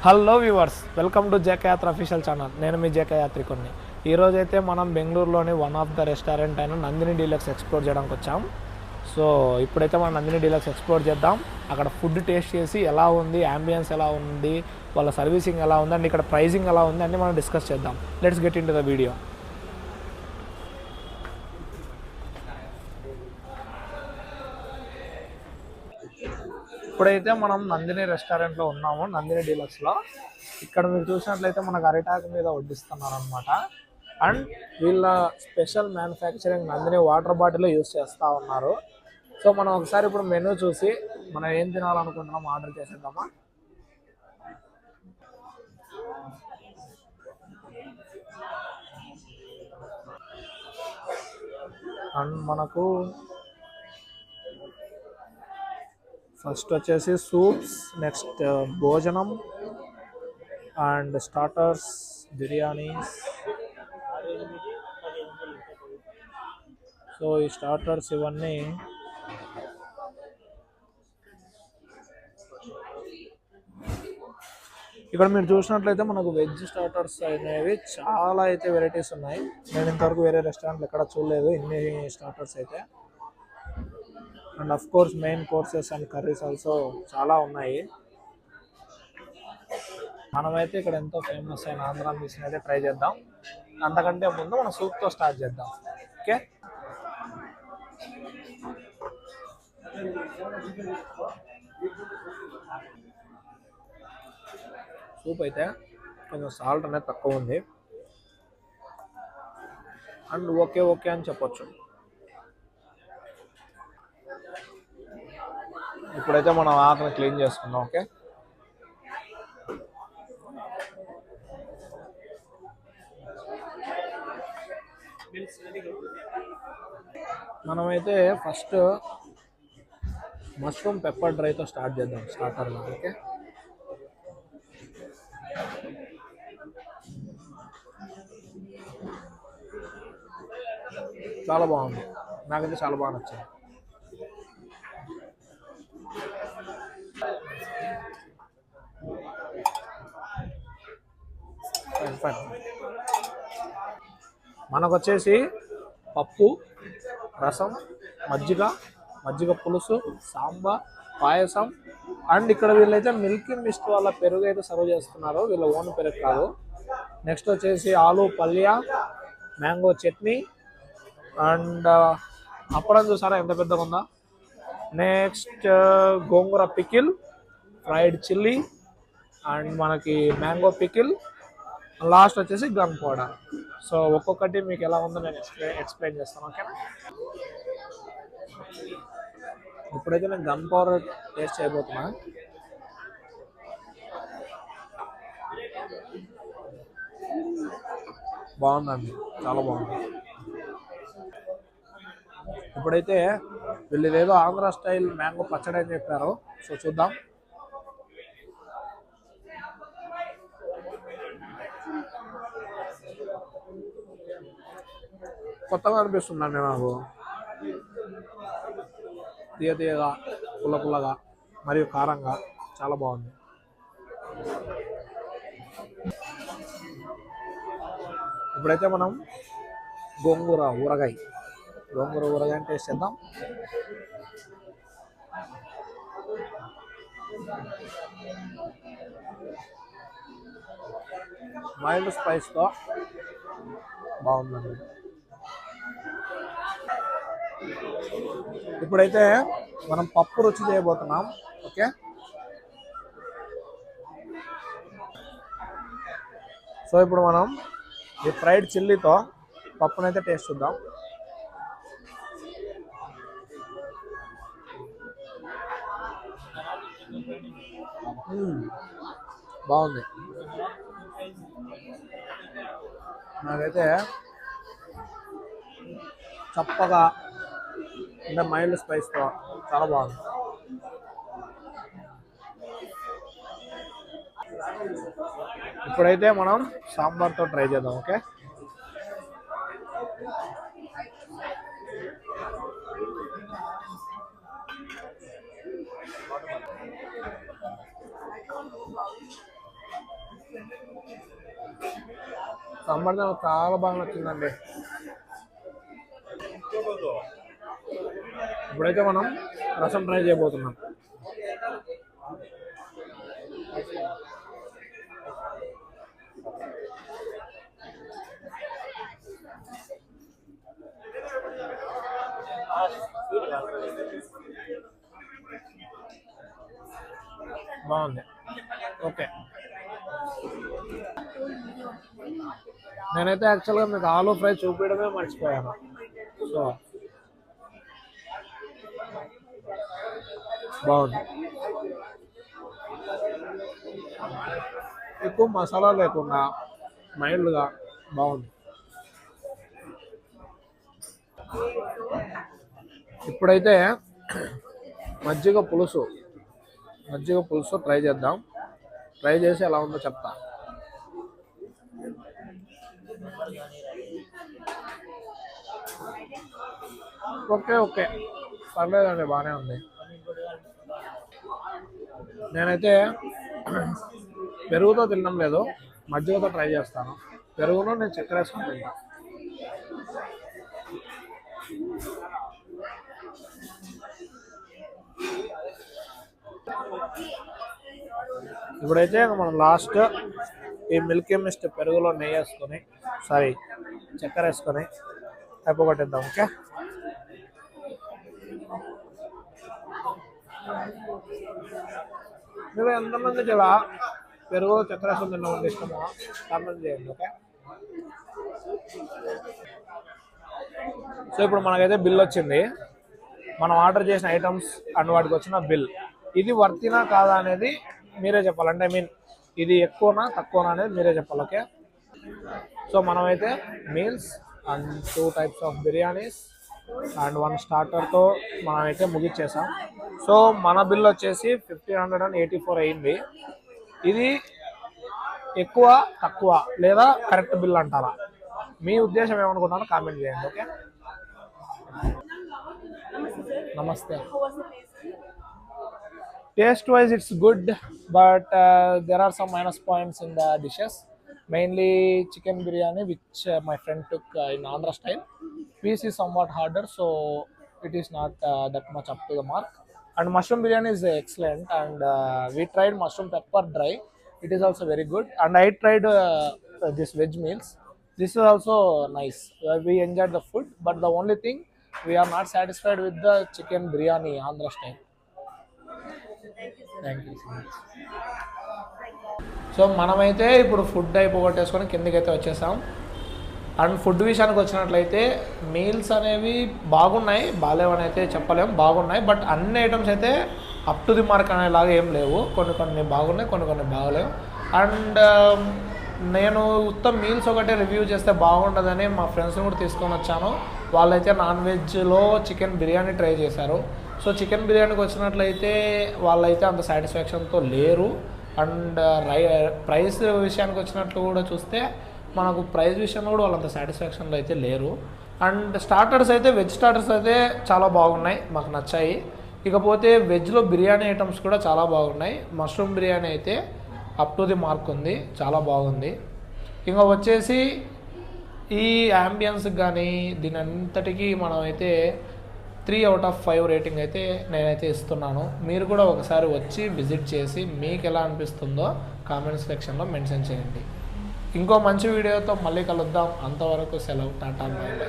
Hello viewers, welcome to JK యాత్ర official channel. నేను మీ JK యాత్రికుడిని. ఈరోజైతే మనం బెంగళూరులోని వన్ ఆఫ్ ద రెస్టారెంట్ అయిన నందిని డీలక్స్ ఎక్స్ప్లోర్ చేయడానికి వచ్చాం. సో ఇప్పుడైతే మనం నందిని డీలక్స్ ఎక్స్ప్లోర్ చేద్దాం. అక్కడ ఫుడ్ టేస్ట్ చేసి ఎలా ఉంది, యాంబియన్స్ ఎలా ఉంది, వాళ్ళ సర్వీసింగ్ ఎలా ఉంది అండ్ ఇక్కడ ప్రైజింగ్ ఎలా ఉంది అన్నీ మనం డిస్కస్ చేద్దాం. Let's get in to the video. ఇప్పుడైతే మనం నందిని రెస్టారెంట్లో ఉన్నాము, నందిని డీలక్స్లో. ఇక్కడ మీరు చూసినట్లయితే మనకు అరిటాకు మీద వడ్డిస్తున్నారు అనమాట. అండ్ వీళ్ళ special manufacturing Nandini water bottle use చేస్తూ ఉన్నారు. సో మనం ఒకసారి ఇప్పుడు మెనూ చూసి మనం ఏం తినాలనుకుంటున్నాం ఆర్డర్ చేసేద్దామా. అండ్ మనకు ఫస్ట్ వచ్చేసి సూప్స్, నెక్స్ట్ భోజనం అండ్ స్టార్టర్స్, బిర్యానీస్. సో ఈ స్టార్టర్స్ ఇవన్నీ ఇక్కడ మీరు చూసినట్లయితే మనకు వెజ్ స్టార్టర్స్ అనేవి చాలా అయితే వెరైటీస్ ఉన్నాయి. నేను ఇంతవరకు వేరే రెస్టారెంట్లు ఎక్కడ చూడలేదు ఇన్ని స్టార్టర్స్ అయితే. And of course main courses and curries also చాలా ఉన్నాయి. మనమైతే ఇక్కడ ఎంతో ఫేమస్ అయిన ఆంధ్రా మీల్స్ని అయితే ట్రై చేద్దాం. అంతకంటే ముందు మనం సూప్తో స్టార్ట్ చేద్దాం. ఓకే, సూప్ అయితే కొంచెం సాల్ట్ అనేది తక్కువ ఉంది అండ్ ఓకే ఓకే అని చెప్పొచ్చు. ఇప్పుడైతే మనం ఆకలి క్లీన్ చేసుకుందాం. ఓకే, మనమైతే ఫస్ట్ మష్రూమ్ పెప్పర్ డ్రైతో స్టార్ట్ చేద్దాం స్టార్టర్లో. ఓకే, చాలా బాగుంది, నాకైతే చాలా బాగా నచ్చింది. మనకు వచ్చేసి పప్పు, రసం, మజ్జిగ పులుసు, సాంబార్, పాయసం అండ్ ఇక్కడ వీళ్ళైతే మిల్కీ మిస్ట్ వాళ్ళ పెరుగు అయితే సర్వ్ చేస్తున్నారు, వీళ్ళ ఓన్ పెరుగు కాదు. నెక్స్ట్ వచ్చేసి ఆలు పల్య, మ్యాంగో చట్నీ అండ్ అప్పడం చూసారా ఎంత పెద్దగా ఉందా. Next gongura pickle, fried chilli and మనకి మ్యాంగో పికిల్, లాస్ట్ వచ్చేసి గన్ పౌడర్. సో ఒక్కొక్కటి మీకు ఎలా ఉందో నేను ఎక్స్ప్లెయిన్ చేస్తాను. ఓకేనా, ఇప్పుడైతే నేను గన్ పౌడర్ టేస్ట్ చేయబోతున్నా. బాగుందండి, చాలా బాగుంది. ఇప్పుడైతే వీళ్ళు ఏదో ఆంధ్ర స్టైల్ మ్యాంగో పచ్చడి అని చెప్పారు. సో చూద్దాం. కొత్తగా అనిపిస్తుందండి నాకు, తీయగా, పుల్లగా మరియు కారంగా చాలా బాగుంది. ఇప్పుడైతే మనం గోంగూర ఊరగాయ టేస్ట్ చేద్దాం. మైల్డ్ స్పైస్తో బాగుందండి. ఇప్పుడైతే మనం పప్పు రుచి చేయబోతున్నాం. ఓకే, సో ఇప్పుడు మనం ఈ ఫ్రైడ్ చిల్లీతో పప్పునైతే టేస్ట్ చూద్దాం. బాగుంది, నాకైతే చప్పగా అంటే మైల్డ్ స్పైస్తో చాలా బాగుంది. ఇప్పుడైతే మనం సాంబార్తో ట్రై చేద్దాం. ఓకే, సాంబార్ నాకు చాలా బాగా నచ్చిందండి. ఇప్పుడైతే మనం రసం ట్రై చేయబోతున్నాం. బాగుంది. ఓకే, నేనైతే యాక్చువల్గా మీకు ఆలూ ఫ్రై చూపించడమే మర్చిపోయాను. సో బాగుంది. ఎక్కువ మసాలా లేకుండా మైల్డ్గా బాగుంది. ఇప్పుడైతే మజ్జిగ పులుసు ట్రై చేద్దాం. ట్రై చేసి ఎలా ఉందో చెప్తా. ఓకే పర్లేదండి, బాగానే ఉంది. నేనైతే పెరుగుతో తినడం లేదు, మజ్జిగతో ట్రై చేస్తాను. పెరుగులో నేను చక్కెర వేసుకొని తింటాను. ఇప్పుడైతే మనం లాస్ట్ ఈ మిల్కీ మిస్ట్ పెరుగులో నెయ్యి వేసుకొని చక్కెర వేసుకొని అయిపోగొట్టిద్దాం. ఓకే, మీరు ఎంతమందికి ఇలా పెరుగు చక్కెర వేసుకొని తినడం ఇష్టమో కామెంట్ చేయండి. ఓకే, సో ఇప్పుడు మనకైతే బిల్ వచ్చింది. మనం ఆర్డర్ చేసిన ఐటమ్స్ అండ్ వాటికి వచ్చిన బిల్. ఇది వర్తినా కాదా అనేది మీరే చెప్పాలి. అంటే ఇది ఎక్కువనా తక్కువనా అనేది మీరే చెప్పాలి. ఓకే, సో మనమైతే meals and 2 types of biryanis and 1 స్టార్టర్తో మనమైతే ముగిచ్చేసాం. సో మన బిల్ వచ్చేసి 1584 అయింది. ఇది ఎక్కువ తక్కువ లేదా కరెక్ట్ బిల్ అంటారా? మీ ఉద్దేశం ఏమనుకుంటారో కామెంట్ చేయండి. ఓకే, నమస్తే. Taste wise it's good, but there are some minus points in the dishes. Mainly chicken biryani, which my friend took in Andhra style. Piece is somewhat harder, so it is not that much up to the mark. And mushroom biryani is excellent, and we tried mushroom pepper dry. It is also very good. And I tried this veg meals. This is also nice. We enjoyed the food, but the only thing, we are not satisfied with the chicken biryani Andhra style. Thank you so much. So మనమైతే ఇప్పుడు food అయిపోగొట్టేసుకొని కిందకైతే వచ్చేసాం. And food విషయానికి వచ్చినట్లయితే meals అనేవి బాగున్నాయి, బాగాలేవని అయితే చెప్పలేము, బాగున్నాయి. బట్ అన్ని ఐటమ్స్ అయితే అప్ టు ది మార్క్ అనేలాగా ఏం లేవు. కొన్ని బాగున్నాయి, కొన్ని బాగలేవు. అండ్ నేను ఉత్తమ మీల్స్ ఒకటే రివ్యూ చేస్తే బాగుంటుందని మా ఫ్రెండ్స్ని కూడా తీసుకొని వచ్చాను. వాళ్ళైతే నాన్ వెజ్లో చికెన్ బిర్యానీ ట్రై చేశారు. సో చికెన్ బిర్యానీకి వచ్చినట్లయితే వాళ్ళైతే అంత సాటిస్ఫాక్షన్తో లేరు. అండ్ ప్రైస్ విషయానికి వచ్చినట్లు కూడా చూస్తే మనకు ప్రైస్ విషయంలో కూడా వాళ్ళంత సాటిస్ఫాక్షన్లో అయితే లేరు. అండ్ స్టార్టర్స్ అయితే వెజ్ స్టార్టర్స్ అయితే చాలా బాగున్నాయి, మాకు నచ్చాయి. ఇకపోతే వెజ్లో బిర్యానీ ఐటమ్స్ కూడా చాలా బాగున్నాయి. మష్రూమ్ బిర్యానీ అయితే అప్ టు ది మార్క్ ఉంది, చాలా బాగుంది. ఇంకా వచ్చేసి ఈ యాంబియన్స్కి కానీ దీని అంతటికీ మనమైతే 3 out of 5 రేటింగ్ అయితే నేనైతే ఇస్తున్నాను. మీరు కూడా ఒకసారి వచ్చి విజిట్ చేసి మీకు ఎలా అనిపిస్తుందో కామెంట్ సెక్షన్లో మెన్షన్ చేయండి. ఇంకో మంచి వీడియోతో మళ్ళీ కలుద్దాం. అంతవరకు సెలవు, టాటా, బై బై.